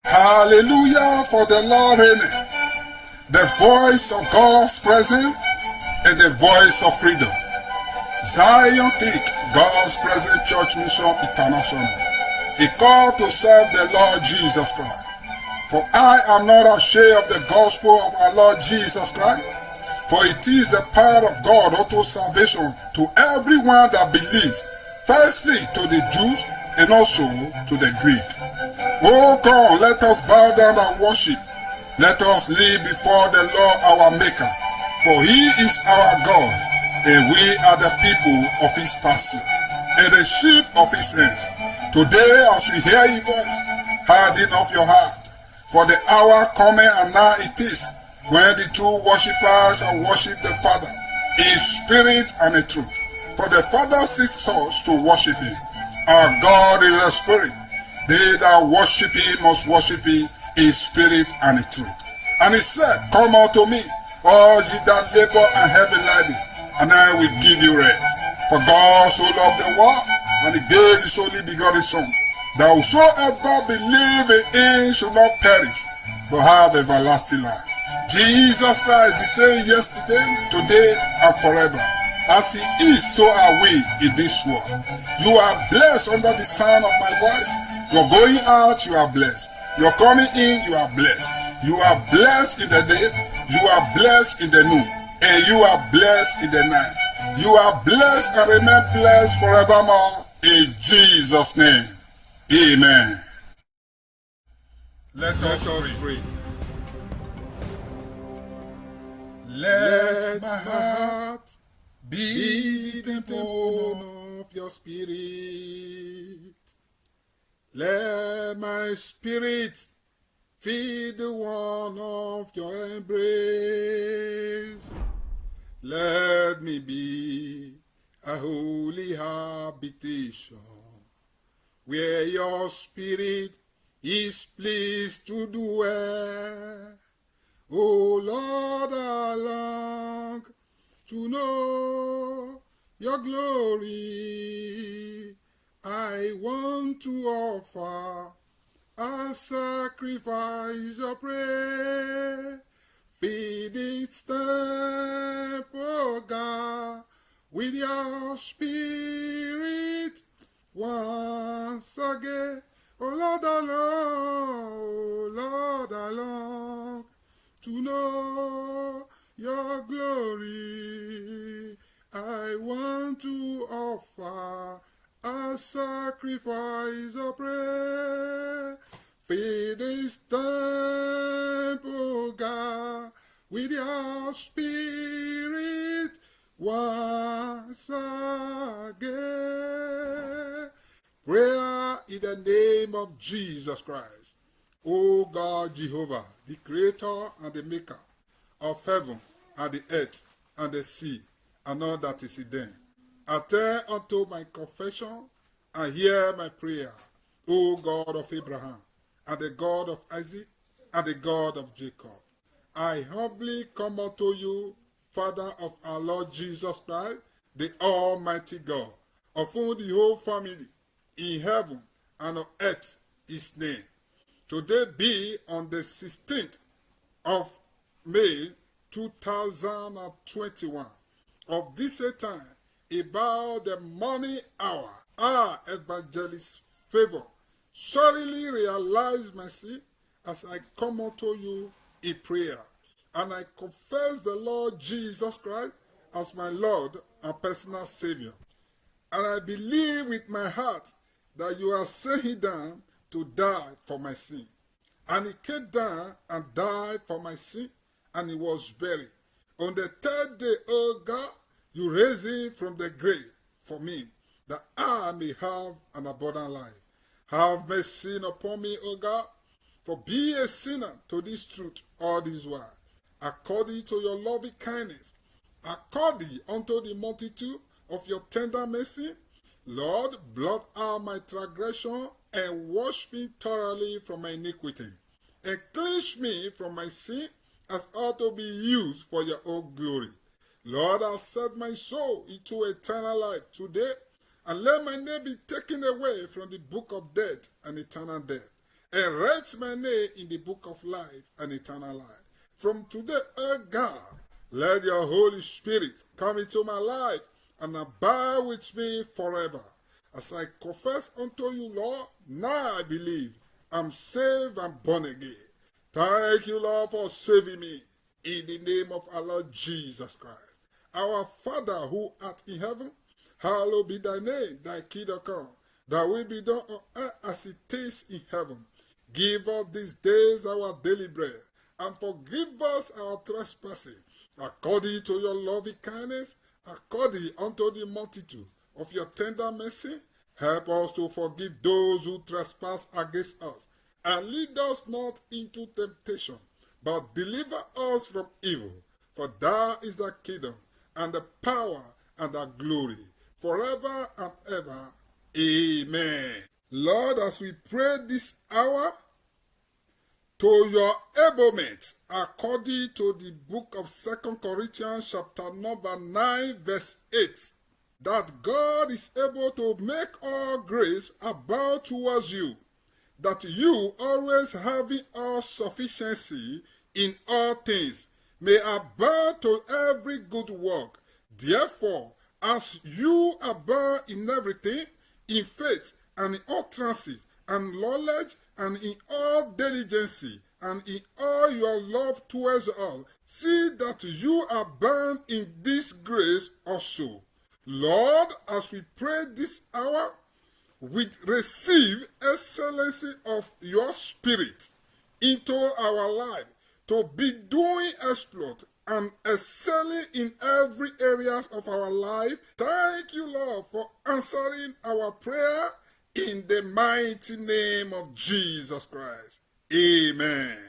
Hallelujah, for the Lord reigneth. The voice of God's presence and the voice of freedom. Zion Click, God's Present Church Mission International. A call to serve the Lord Jesus Christ. For I am not ashamed of the gospel of our Lord Jesus Christ, for it is the power of God unto salvation to everyone that believes, firstly to the Jews and also to the Greek. Oh God, let us bow down and worship. Let us live before the Lord our Maker, for he is our God, and we are the people of his pasture, and the sheep of his hands. Today, as we hear his voice, harden of your heart, for the hour coming, and now it is, when the true worshippers shall worship the Father in spirit and in truth. For the Father seeks us to worship him. Our God is a spirit. They that worship him must worship him in spirit and in truth. And he said, come unto me, all ye that labor and heavy laden, and I will give you rest. For God so loved the world, and he gave his only begotten Son, that whosoever believe in him should not perish, but have everlasting life. Jesus Christ the same yesterday, today, and forever. As he is, so are we in this world. You are blessed under the sound of my voice. You're going out, you are blessed. You're coming in, you are blessed. You are blessed in the day, you are blessed in the noon, and you are blessed in the night. You are blessed and remain blessed forevermore. In Jesus' name, amen. Let us pray. Let my heart be the temple of your spirit. Let my spirit feel the one of your embrace. Let me be a holy habitation, where your spirit is pleased to dwell. O Lord, I long to know your glory. I want to offer a sacrifice of prayer. Feed its temple, God, with your spirit once again. Oh Lord, I long, oh Lord, I long to know your glory. I want to offer a sacrifice of prayer. Feed this temple, God, with your spirit once again. Prayer in the name of Jesus Christ. O God Jehovah, the creator and the maker of heaven and the earth and the sea and all that is in them, attend unto my confession and hear my prayer, O God of Abraham, and the God of Isaac, and the God of Jacob. I humbly come unto you, Father of our Lord Jesus Christ, the Almighty God, of whom the whole family in heaven and on earth is named. Today be on the 16th of May 2021 of this time, about the morning hour, our evangelist Favor surely realize mercy as I come unto you in prayer, and I confess the Lord Jesus Christ as my Lord and personal Savior. And I believe with my heart that you are sent him down to die for my sin. And he came down and died for my sin, and he was buried. On the third day, O God, you raised him from the grave for me, that I may have an abundant life. Have mercy upon me, O God, for be a sinner to this truth all this while, according to your loving kindness, according unto the multitude of your tender mercy. Lord, blot out my transgression and wash me thoroughly from my iniquity, and cleanse me from my sin as ought to be used for your own glory. Lord, I'll set my soul into eternal life today, and let my name be taken away from the book of death and eternal death. and write my name in the book of life and eternal life. From today, O God, let your Holy Spirit come into my life and abide with me forever. As I confess unto you, Lord, now I believe I'm saved and born again. Thank you, Lord, for saving me. In the name of our Lord Jesus Christ. Our Father who art in heaven, hallowed be thy name, thy kingdom come. Thy will be done on earth as it is in heaven. Give us these days our daily bread, and forgive us our trespasses, according to your loving kindness, according unto the multitude of your tender mercy. Help us to forgive those who trespass against us, and lead us not into temptation, but deliver us from evil. For thou is the kingdom, and the power, and the glory, forever and ever. Amen. Lord, as we pray this hour, to your enablement, according to the book of 2 Corinthians chapter number 9 verse 8, that God is able to make all grace abound towards you, that you, always having all sufficiency in all things, may abound to every good work. Therefore, as you abound in everything, in faith and in utterances and knowledge and in all diligence and in all your love towards all, see that you abound in this grace also. Lord, as we pray this hour, we receive excellency of your spirit into our life to be doing exploit and excelling in every areas of our life. Thank you, Lord, for answering our prayer in the mighty name of Jesus Christ. Amen.